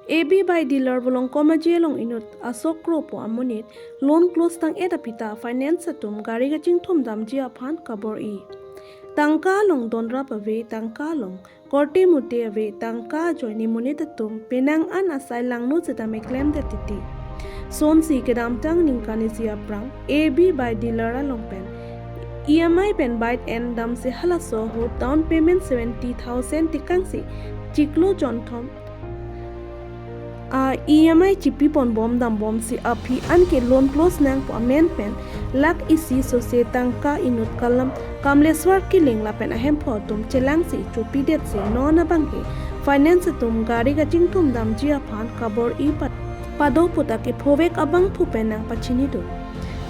AB by dealer bolong komajielong inut asok kro po amonit loan close tang eta pita finance tum gari ga chingthom dam jia phan kabor I tangka long donra pave tangka long korte mute ave tangka joini monita tum penang an asai lang no cheta me claim de titi son si kedam tang ningkani sia prang AB by dealer along pen EMI pen bite and dam se hala so ho down payment 70,000 tikang si chiklo jonthom EMI chipi pon bom dam bom si api an ke loan close nang po amen pen lak isi so se tangka inut kalam kamleswar ki ling la pen ahem pho tum chelang si chupi det se no na bangke finance tum gari ga chingtum dam jia phan kabor I pat pado puta ke phowek abang phu pen nang pachini do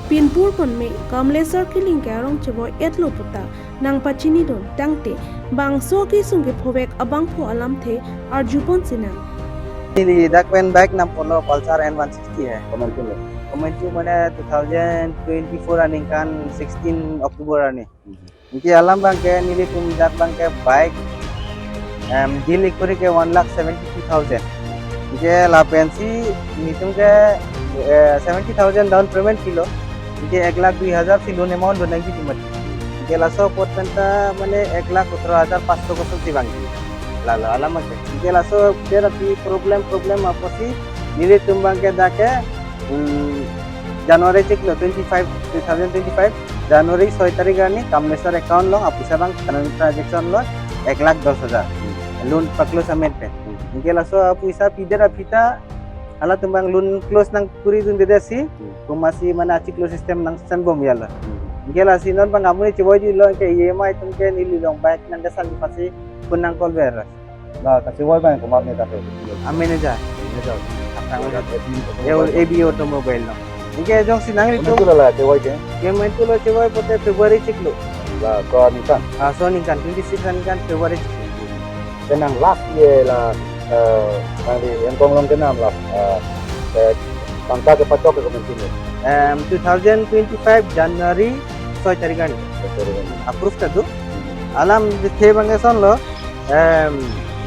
pinpur pon me kamleswar ki ling karong chebo etlo puta nang pachini do tangte bangso ki sungge phowek abang phu alam the arjupon sinang ini dakwen bike nam polo Pulsar N160 है comment जो मैंने 2024 running kan 16 Oktober ani इनके alam bang के नीली तुम dak bang के bike deal इकोरी के 1,72,000 इनके लापेंसी नीतुम के 70,000 down payment kilo इनके 1,02,000 सी loan amount बनाई की कीमत इनके लासो पोर्टमेंटा मैंने 1,17,500 को सुनती बांगी lalu alamat ke laso terapi problem apa sih nilai tumbang ke dake Januari cek lo 2025 Januari 6 tarik ni kamlesar account lo apisa bang transaction lo 1,10,000 loan paklo samet pe ke laso apisa pidera pita ala tumbang loan close nang puri dun dedasi kumasi mana ciclo system nang sanbom yala ke lasi non bang amuni coboji lo ke EMI tum ke nili long baik nang dasal pasi kunang call beres lah kasih woi bang kemar ni tapi manager ya AB automobile no ini jong sinang itu itu lah woi ke yang main tu lo coba pada Februari ciklo lah kau ni kan so ni kan 26 kan Februari senang last year lah nanti yang kau ngomong kenam lah tangka ke pacok ke kementerian 2025 Januari 6 tarik kan approve ta tu alam the bangeson lo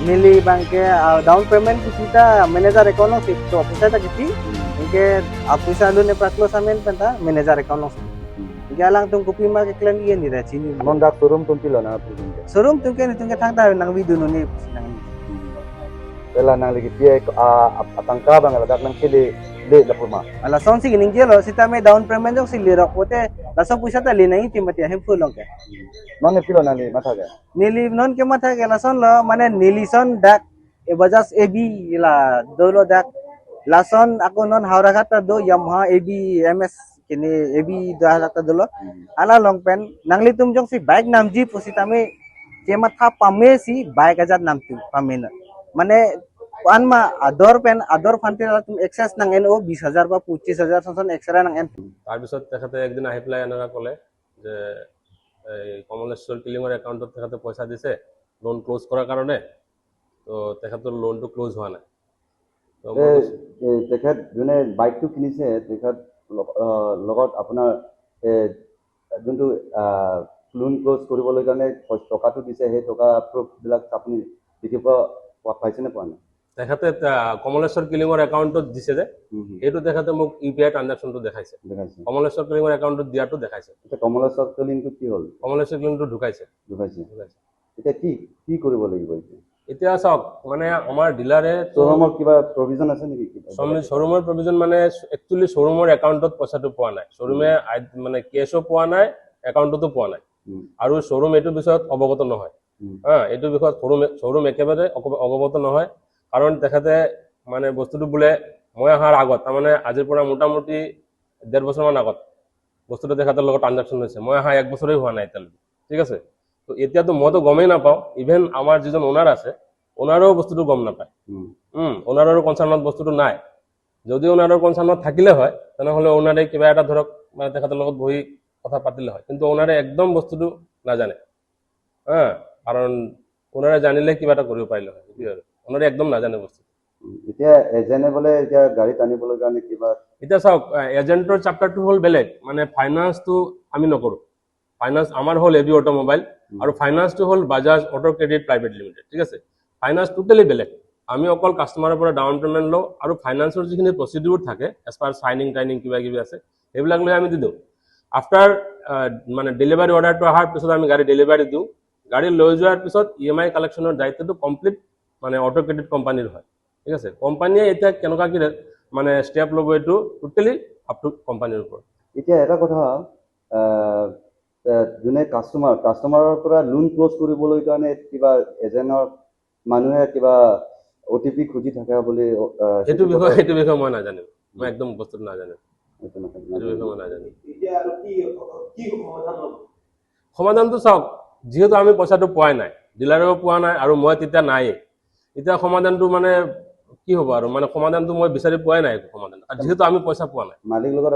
nili bangke down payment kita manager account sih to apisa ta kiti inke apisa lu ne praklo samen penta manager account inke alang tung kopi ma ke claim ye ni ra chini non dak showroom tum pilo na showroom tung ke thang ta nang video nu ni nang pela nang lagi dia tangka bang dak nang kili le lapuma ala son si ning lo sita me down payment jong si le rak pote laso puisa ta le nai timati hem fulong ke non pilo nali matha ga नीली non के माथा के Larsen लो माने नीलीसन डाक ए Bajaj AB ला दोलो डाक लासन ako non haura kata do Yamaha एबी एमएस kini एबी 2000 ta dolo ala long pen nangli tum jong si bike nam ji posita me ke matha pame si bike ajat nam tu pamena mane anma ador fante tum excess nang no 20,000 ba 25,000 son extra nang en tar bisot tekhate ekdin ahi pelai enaka kole je Kamaleshwar কিলিঙৰ একাউণ্টত তেখেতে পইচা দিছে loan close কৰাৰ কাৰণে তো তেখেতৰ লোনটো ক্লোজ হোৱা নাই তো তেখেত যোনে বাইকটো কিনিছে তেখেত লগত আপোনাৰ যোনটো লোন ক্লোজ কৰিবলৈ কাৰণে টকাটো দিছে সেই টকা প্ৰুফবিলাক আপুনি দেখিব পাইছে নে পোৱা নাই তেখেতে কমলেশ্বৰ কিলিঙৰ একাউণ্টত দিছে যে এইটো তেখেতে মোক ইউপিআই ট্ৰানজাকশ্যনটো দেখাইছে কমলেশ্বৰ কিলিঙৰ একাউণ্টত দিয়াটো দেখাইছে কমলেশ্বৰ কিলিংটো কি হ'ল কমলেশ্বৰ কিলিংটো ঢুকাইছে এতিয়া কি কৰিব লাগিব এতিয়া চাওক মানে আমাৰ ডিলাৰে শ্বৰুমৰ কিবা প্ৰভিজন আছে নেকি শ্বৰুমৰ প্ৰভিজন মানে একচুৱেলি শ্বৰুমৰ একাউণ্টত পইচাটো পোৱা নাই শ্বৰুমে মানে কেছো পোৱা নাই একাউণ্টতো পোৱা নাই আৰু শ্বৰুম এইটো বিষয়ত অৱগত নহয় এইটো বিষয়ত শ্বৰুম একেবাৰে অৱগত নহয় কাৰণ তেখেতে মানে বস্তুটো বোলে মই অহাৰ আগত তাৰমানে আজিৰ পৰা মোটামুটি 1.5 বছৰমান আগত বস্তুটো তেখেতৰ লগত ট্ৰানজাকশ্যন হৈছে মই অহা 1 বছৰেই হোৱা নাই এতিয়ালৈকে ঠিক আছে তো এতিয়াতো মইতো গমেই নাপাওঁ ইভেন আমাৰ যিজন ওনাৰ আছে ওনাৰো বস্তুটো গম নাপায় ওনাৰৰ কনচাৰ্ণত বস্তুটো নাই যদি ওনাৰৰ কনচাৰ্ণত থাকিলে হয় তেনেহ'লে ওনাৰে কিবা এটা ধৰক মানে তেখেতৰ লগত বহি কথা পাতিলে হয় কিন্তু ওনাৰে একদম বস্তুটো নাজানে কাৰণ ওনাৰে জানিলে কিবা এটা কৰিব পাৰিলে হয় ওনাৰে একদম নাজানে বস্তু এতিয়া এজেণ্টে বোলে এতিয়া গাড়ী টানিবলৈ কাৰণে কিবা এতিয়া চাওক এজেণ্টৰ চাপ্টাৰটো হ'ল বেলেগ মানে ফাইনান্সটো আমি নকৰোঁ ফাইনান্স আমাৰ হ'ল এবি অটোমোবাইল আৰু ফাইনান্সটো হ'ল Bajaj auto credit private limited ঠিক আছে ফাইনান্স টোটেলি বেলেগ আমি অকল কাষ্টমাৰৰ পৰা ডাউন পেমেণ্ট লওঁ আৰু ফাইনেন্সৰ যিখিনি প্ৰচিডিউৰ থাকে এজ পাৰ চাইনিং টাইনিং কিবা কিবি আছে সেইবিলাক লৈ আমি দি দিওঁ আফটাৰ মানে ডেলিভাৰী অৰ্ডাৰটো অহাৰ পিছত আমি গাড়ী ডেলিভাৰী দিওঁ গাড়ী লৈ যোৱাৰ পিছত EMI কালেকশ্যনৰ দায়িত্বটো কমপ্লিট মানে অটো ক্ৰেডিট কোম্পানীৰ হয় ঠিক আছে কোম্পানীয়ে এতিয়া কেনেকুৱা কি মানে ষ্টেপ ল'ব এইটো টোটেলি আপ টু কোম্পানীৰ ওপৰত এতিয়া এটা কথা যোনে কাষ্টমাৰৰ পৰা লোন ক্ল'জ কৰিবলৈ কাৰণে কিবা এজেণ্টৰ মানুহে কিবা OTP খুজি থাকে বুলি সেইটো বিষয়ে মই নাজানো মই একদম বস্তুটো নাজানো এইটো বিষয়ে মই নাজানো সমাধানটো চাওক যিহেতু আমি পইচাটো পোৱাই নাই ডিলাৰেও পোৱা নাই আৰু মই তেতিয়া নাই এতিয়া সমাধানটো মানে কি হ'ব আৰু মানে সমাধানটো মই বিচাৰি পোৱাই নাই সমাধান আৰু যিহেতু আমি পইচা পোৱা নাই মালিক লগত